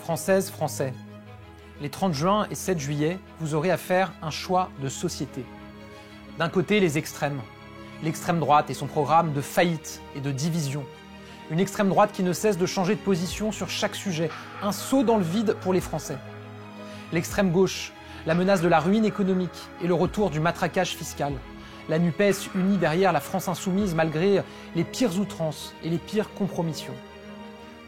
Françaises, Français, les 30 juin et 7 juillet, vous aurez à faire un choix de société. D'un côté, les extrêmes. L'extrême droite et son programme de faillite et de division. Une extrême droite qui ne cesse de changer de position sur chaque sujet. Un saut dans le vide pour les Français. L'extrême gauche, la menace de la ruine économique et le retour du matraquage fiscal. La NUPES unie derrière la France insoumise malgré les pires outrances et les pires compromissions.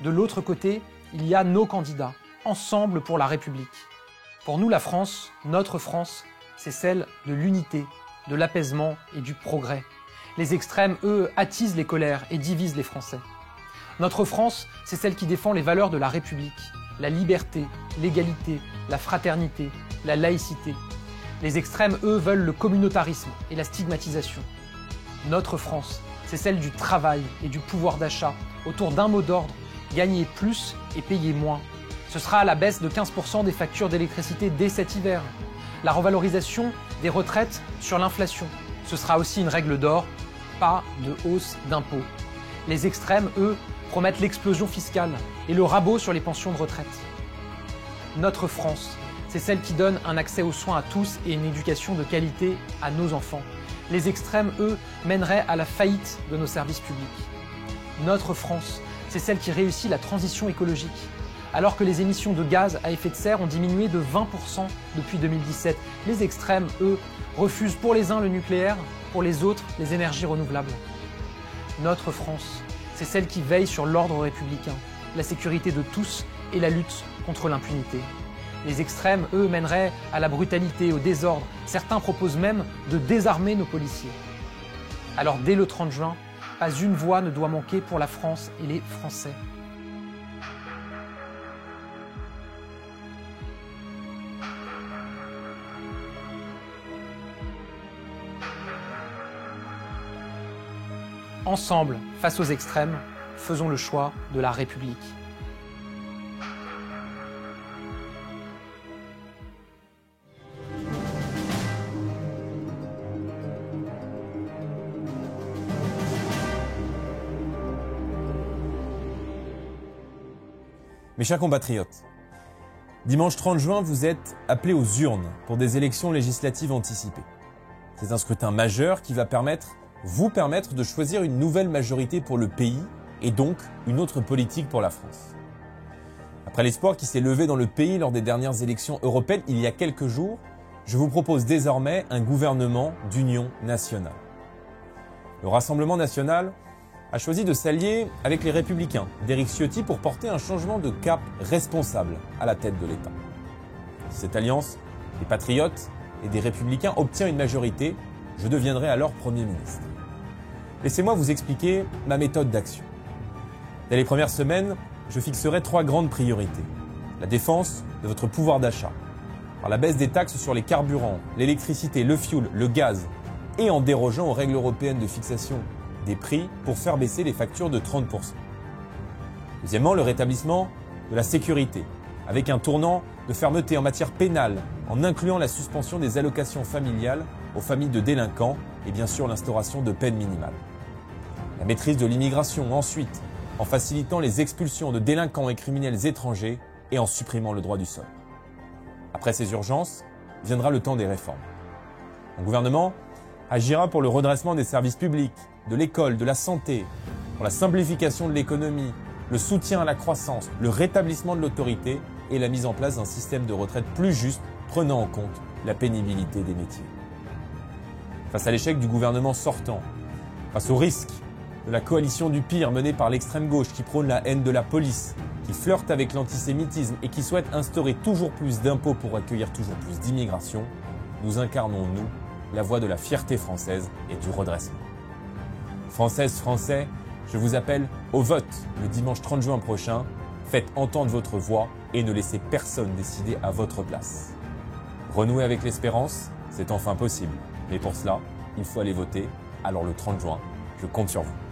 De l'autre côté, il y a nos candidats, ensemble pour la République. Pour nous, la France, notre France, c'est celle de l'unité, de l'apaisement et du progrès. Les extrêmes, eux, attisent les colères et divisent les Français. Notre France, c'est celle qui défend les valeurs de la République, la liberté, l'égalité, la fraternité, la laïcité. Les extrêmes, eux, veulent le communautarisme et la stigmatisation. Notre France, c'est celle du travail et du pouvoir d'achat, autour d'un mot d'ordre, gagner plus et payer moins. Ce sera la baisse de 15% des factures d'électricité dès cet hiver. La revalorisation des retraites sur l'inflation. Ce sera aussi une règle d'or, pas de hausse d'impôts. Les extrêmes, eux, promettent l'explosion fiscale et le rabot sur les pensions de retraite. Notre France, c'est celle qui donne un accès aux soins à tous et une éducation de qualité à nos enfants. Les extrêmes, eux, mèneraient à la faillite de nos services publics. Notre France, c'est celle qui réussit la transition écologique. Alors que les émissions de gaz à effet de serre ont diminué de 20% depuis 2017, les extrêmes, eux, refusent pour les uns le nucléaire, pour les autres les énergies renouvelables. Notre France, c'est celle qui veille sur l'ordre républicain, la sécurité de tous et la lutte contre l'impunité. Les extrêmes, eux, mèneraient à la brutalité, au désordre. Certains proposent même de désarmer nos policiers. Alors dès le 30 juin, pas une voix ne doit manquer pour la France et les Français. Ensemble, face aux extrêmes, faisons le choix de la République. Mes chers compatriotes, dimanche 30 juin, vous êtes appelés aux urnes pour des élections législatives anticipées. C'est un scrutin majeur qui va vous permettre de choisir une nouvelle majorité pour le pays et donc une autre politique pour la France. Après l'espoir qui s'est levé dans le pays lors des dernières élections européennes il y a quelques jours, je vous propose désormais un gouvernement d'union nationale. Le Rassemblement national a choisi de s'allier avec les Républicains d'Éric Ciotti pour porter un changement de cap responsable à la tête de l'État. Si cette alliance des Patriotes et des Républicains obtient une majorité, je deviendrai alors Premier ministre. Laissez-moi vous expliquer ma méthode d'action. Dès les premières semaines, je fixerai 3 grandes priorités. La défense de votre pouvoir d'achat, par la baisse des taxes sur les carburants, l'électricité, le fioul, le gaz, et en dérogeant aux règles européennes de fixation des prix pour faire baisser les factures de 30%. Deuxièmement, le rétablissement de la sécurité, avec un tournant de fermeté en matière pénale, en incluant la suspension des allocations familiales aux familles de délinquants et bien sûr l'instauration de peines minimales. La maîtrise de l'immigration ensuite, en facilitant les expulsions de délinquants et criminels étrangers et en supprimant le droit du sol. Après ces urgences, viendra le temps des réformes. Mon gouvernement agira pour le redressement des services publics, de l'école, de la santé, pour la simplification de l'économie, le soutien à la croissance, le rétablissement de l'autorité et la mise en place d'un système de retraite plus juste prenant en compte la pénibilité des métiers. Face à l'échec du gouvernement sortant, face au risque de la coalition du pire menée par l'extrême gauche qui prône la haine de la police, qui flirte avec l'antisémitisme et qui souhaite instaurer toujours plus d'impôts pour accueillir toujours plus d'immigration, nous incarnons, nous, la voie de la fierté française et du redressement. Françaises, Français, je vous appelle au vote le dimanche 30 juin prochain. Faites entendre votre voix et ne laissez personne décider à votre place. Renouer avec l'espérance, c'est enfin possible. Mais pour cela, il faut aller voter. Alors le 30 juin, je compte sur vous.